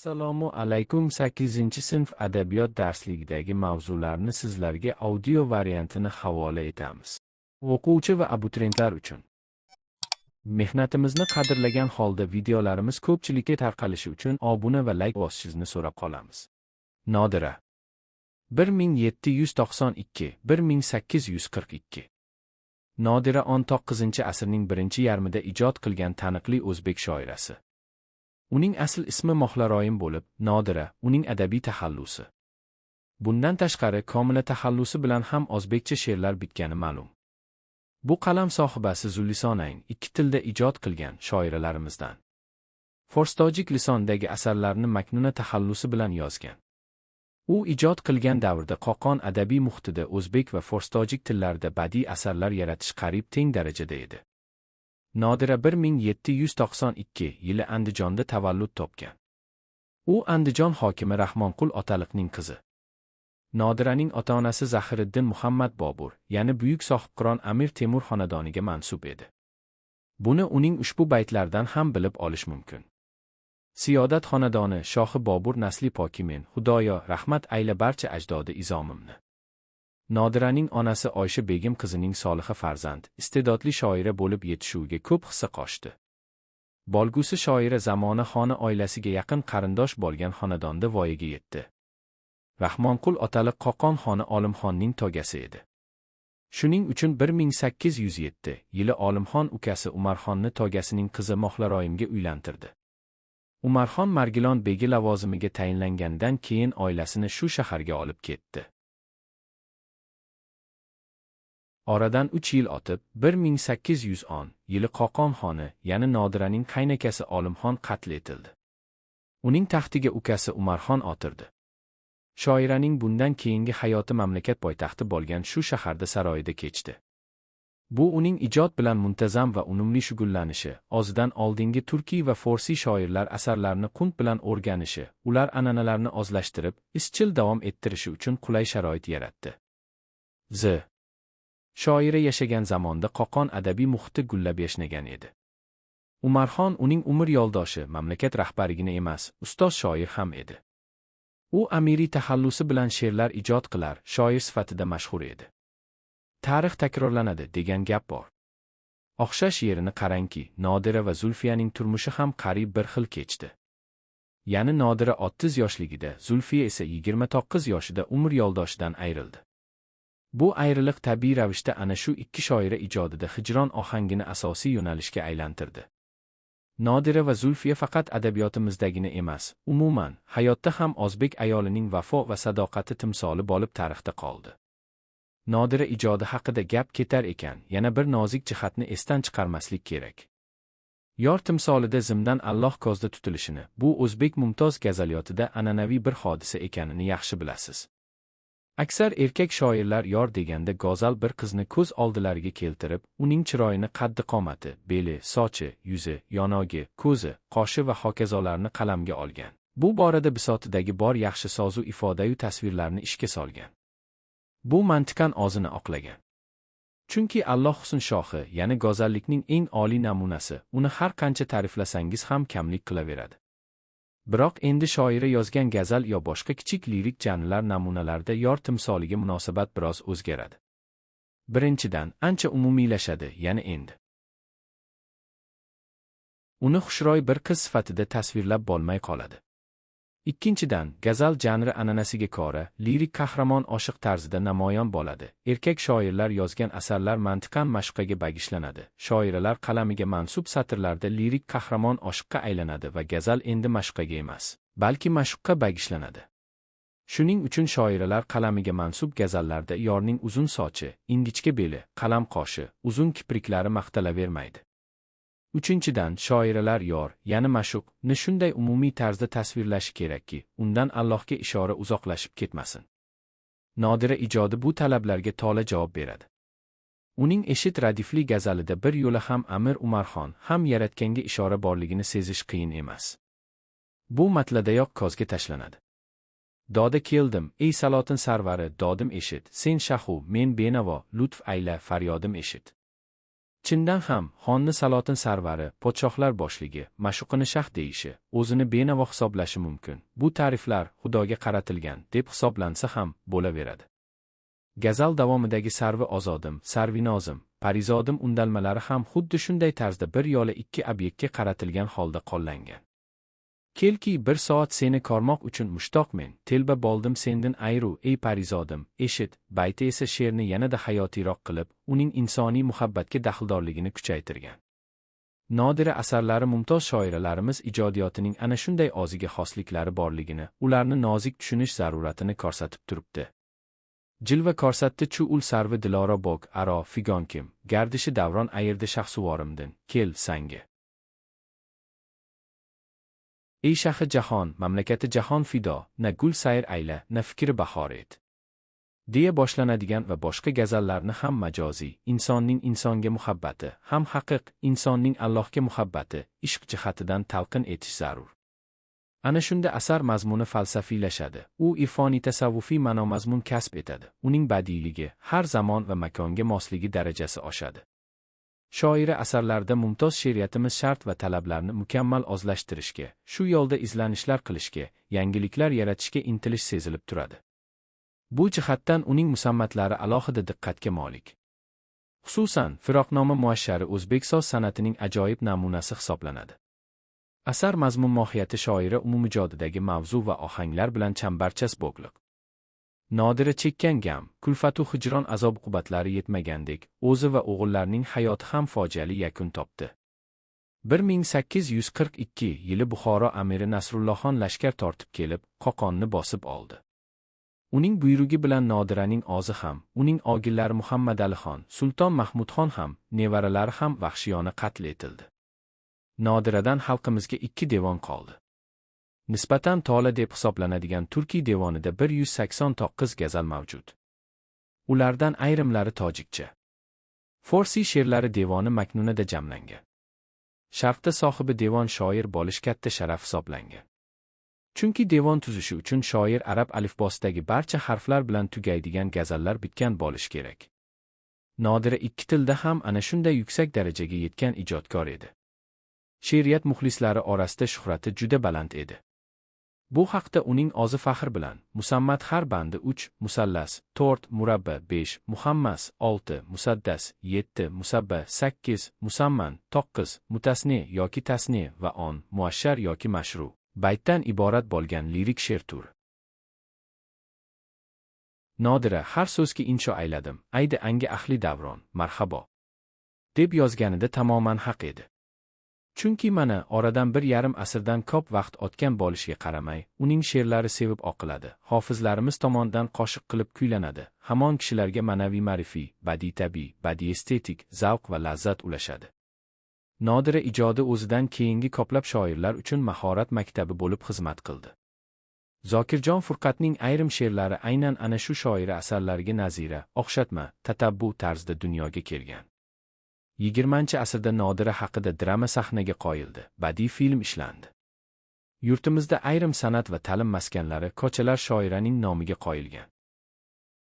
Assalomu alaykum. 8-sinf adabiyot darsligidagi mavzularni sizlarga audio variantini havola etamiz. O'quvchi va abituriyentlar uchun. Mehnatimizni qadrlagan holda videolarimiz ko'pchilikka tarqalishi uchun obuna va like bosishingizni so'rab qolamiz. Nodira 1792-1842. Nodira 19-asrning birinchi yarmida ijod qilgan taniqli o'zbek shoirasi. Uning asl ismi Mohlaroyim bo'lib, Nodira uning adabiy taxallusi. Bundan tashqari komila taxallusi bilan ham o'zbekcha she'rlar bitgani ma'lum. Bu qalam sohibasi Zullisonayn ikki tilda ijod qilgan shoiralarimizdan. Fors-tojik lisonidagi asarlarni Maknuna taxallusi bilan yozgan. U ijod qilgan davrda Qo'qon adabiy muhitida o'zbek va fors-tojik tillarida badiiy asarlar yaratish qariyb teng darajada edi. Nodira 1792 yili Andijonda tavallud topgan. U Andijon hokimi Rahmonqul Otaliqning qizi. Nodiraning ota-onasi Zahiriddin Muhammad Bobur, ya'ni buyuk sohibqiron Amir Temur xonadoniga mansub edi. Buni uning ushbu baytlardan ham bilib olish mumkin. Siyodat xonadoni shohi Bobur nasli pokimen, Xudoyo rahmat ayla barcha ajdodi izomimni. Nodiraning onasi Oysha begim qizining soliha farzand, iste'dodli shoira bo'lib yetishuviga ko'p hissa qo'shdi. Bolgusi shoira Zamona xoni oilasiga yaqin qarindosh bo'lgan xonadonda voyaga yetdi. Rahmonqul Otaliq Qo'qon xoni Olimxonning togasi edi. Shuning uchun 1807 yili Olimxon ukasi Umarxonni togasining qizi Mohlaroyimga uylantirdi. Umarxon Margilon begi lavozimiga tayinlangandan keyin oilasini shu shaharga olib ketdi. Oradan 3 yil o'tib, 1810 yili Qo'qon xoni, ya'ni Nodiraning qaynakasi Olimxon qatl etildi. Uning taxtiga ukasi Umarxon o'tirdi. Shoiraning bundan keyingi hayoti mamlakat poytaxti bo'lgan shu shaharda saroyida kechdi. Bu uning ijod bilan muntazam va unumli shug'ullanishi, o'zidan oldingi turkiy va forsiy shoirlar asarlarini qunt bilan o'rganishi, ular an'analarni o'zlashtirib, izchil davom ettirishi uchun qulay sharoit yaratdi. Shoira yashagan zamonda Qo'qon adabiy muhiti gullab yashnagan edi. Umarxon uning umr yo'ldoshi, mamlakat rahbarigina emas, ustoz shoir ham edi. U amiriy taxallusi bilan she'rlar ijod qilar, shoir sifatida mashhur edi. Tarix takrorlanadi degan gap bor. O'xshash yerini qarangki, Nodira va Zulfiyaning turmushi ham qariyb bir xil kechdi. Ya'ni Nodira 30 yoshligida, Zulfiya esa 29 yoshida umr yo'ldoshidan ayrildi. Bu ayriliq tabiiy ravishda ana shu ikki shoira ijodida hijron ohangini asosiy yo'nalishga aylantirdi. Nodira va Zulfiya faqat adabiyotimizdagina emas, umuman hayotda ham o'zbek ayolining vafo va sadoqati timsoli bo'lib tarixda qoldi. Nodira ijodi haqida gap ketar ekan, yana bir nozik jihatni esdan chiqarmaslik kerak. Yor timsolida zimdan Alloh ko'zda tutilishini, bu o'zbek mumtoz gazaliyotida an'anaviy bir hodisa ekanini yaxshi bilasiz. Aksar erkak shoirlar yor deganda go'zal bir qizni ko'z oldilariga keltirib, uning chiroyini, qaddi-qomati, beli, sochi, yuzi, yonogi, ko'zi, qoshi va hokazolarni qalamga olgan. Bu borada bisotidagi bor yaxshi so'zu ifodayu tasvirlarni ishga solgan. Bu mantiqan o'zini oqlagan. Chunki Alloh husn shohi, ya'ni go'zallikning eng oliy namunasi, uni har qancha ta'riflasangiz ham kamlik qilaveradi. Biroq endi shoira yozgan gazal yo boshqa kichik lirik janrlar namunalarida yor timsoliga munosabat biroz o'zgaradi. Birinchidan, ancha umumiylashadi, ya'ni endi uni xushro'y bir qiz sifatida tasvirlab bo'lmay qoladi. Ikkinchidan, gazal janri an'anasiga ko'ra, lirik qahramon oshiq tarzida namoyon bo'ladi. Erkak shoirlar yozgan asarlar mantiqan mashqaga bagishlanadi. Shoiralar qalamiga mansub satrlarda lirik qahramon oshiqqa aylanadi va gazal endi mashqaga emas, balki mashqqa bagishlanadi. Shuning uchun shoiralar qalamiga mansub gazallarda yorning uzun sochi, ingichka beli, qalam qoshi, uzun kipriklari maqtalavermaydi. Uchinchidan, shoiralar yor, ya'ni ma'shuqni shunday umumiy tarzda tasvirlashi kerakki, undan Allohga ishora uzoqlashib ketmasin. Nodira ijodi bu talablarga to'la javob beradi. Uning Eshit radifli gazalida bir yo'la ham Amir Umarxon, ham yaratganga ishora borligini sezish qiyin emas. Bu matladayoq ko'zga tashlanadi. Doda keldim, ey salotin sarvari, dodim eshit, sen shahu, men benavo, lutf ayla, faryodim eshit. Chindan ham, xonni Salotin sarvari, podshohlar boshligi, ma'shuqini shah deyishi, o'zini benavo hisoblashi mumkin. Bu ta'riflar Xudoga qaratilgan deb hisoblansa ham bo'laveradi. Gazal davomidagi Sarvi ozodim, Sarvinozim, Parizodim undalmalari ham xuddi shunday tarzda bir yo'la ikki obyektga qaratilgan holda qo'llangan. Kelki bir soat seni ko'rmoq uchun mushtoqmen, telba boldim sendan ayru, ey Parizodim, eshit, bayti esa she'rni yanada hayotiyroq qilib, uning insoniy muhabbatga daxldorligini kuchaytirgan. Nodira asarlari mumtoz shoiralarimiz ijodiyotining ana shunday o'ziga xosliklari borligini, ularni nozik tushunish zaruratini ko'rsatib turibdi. Jilva ko'rsatdi chu ul sarvi dilora bog, aro, figon kim, gardishi davron ayirdi shahsuvorimdin, kel, sanga. Ey shahi jahon, mamlakati jahon fido, na gul sayr ayla, na fikri bahor et. deya boshlanadigan va boshqa gazallarni ham majoziy, insonning insonga muhabbati, ham haqiq, insonning Allohga muhabbati, ishq jihatidan talqin etish zarur. Ana shunda asar mazmuni falsafiylashadi, u irfoniy tasavvufiy ma'no-mazmun kasb etadi, uning badiiyligi, har zamon va makonga mosligi darajasi oshadi. Shoira asarlarda mumtoz she'riyatimiz shart va talablarni mukammal o'zlashtirishga, shu yo'lda izlanishlar qilishga, yangiliklar yaratishga intilish sezilib turadi. Bu jihatdan uning musammatlari alohida diqqatga molik. Xususan, Firoqnoma muashshari o'zbek so'z san'atining ajoyib namunasi hisoblanadi. Asar mazmun mohiyati shoira umumijodidagi mavzu va ohanglar bilan chambarchas bog'liq. Nodira chekkan gam, kulfatu hijron azob-uqubatlari yetmagandek, o'zi va o'g'illarining hayoti ham fojiali yakun topdi. 1842 yili Buxoro amiri Nasrullohxon lashkar tortib kelib, Qo'qonni bosib oldi. Uning buyrug'i bilan Nodiraning o'zi ham, uning ogillari Muhammad Alixon, Sulton Mahmudxon ham, nevaralari ham vahshiyona qatl etildi. Nodiradan xalqimizga 2 devon qoldi. Nisbatan tola deb hisoblanadigan Turkiy devonida 189 gazal mavjud. Ulardan ayrimlari tojikcha. Forsiy she'rlari devoni Maknunada jamlangan. Sharqda sohibi devon shoir bo'lish katta sharaf hisoblangan. Chunki devon tuzishi uchun shoir arab alifbosidagi barcha harflar bilan tugaydigan gazallar bitgan bo'lish kerak. Nodira 2 tilda ham ana shunday yuksak darajaga yetgan ijodkor edi. She'riyat muxlislari orasida shuhrati juda baland edi. Bu haqda uning o'zi faxr bilan, musammat har bandi 3, musallas 4, murabba 5, muhammas 6, musaddas 7, musabba 8, musamman 9, mutasni yoki tasni va 10, muashshar yoki mashru, baytdan iborat bo'lgan lirik she'r turi. Nodira har so'zga insho ayladim, aydi angi ahli davron, marhabo, deb yozganida tamoman haq edi. Chunki mana, oradan 1,5 asrdan ko'p vaqt o'tgan bo'lishiga qaramay, uning she'rlari sevib o'qiladi, hofizlarimiz tomonidan qo'shiq qilib kuylanadi, hamon kishilarga ma'naviy ma'rifiy, badiiy tabiiy, badiiy estetik, zavq va lazzat ulashadi. Nodira ijodi o'zidan keyingi ko'plab shoirlar uchun mahorat maktabi bo'lib xizmat qildi. Zokirjon Furqatning ayrim she'rlari aynan ana shu shoira asarlariga nazira, o'xshatma, tatabbu tarzda dunyoga kelgan. 20-asrda Nodira haqida drama sahnaga qo'yildi, badiiy film ishlandi. Yurtimizda ayrim san'at va ta'lim maskanlari, ko'chalar shoiraning nomiga qo'yilgan.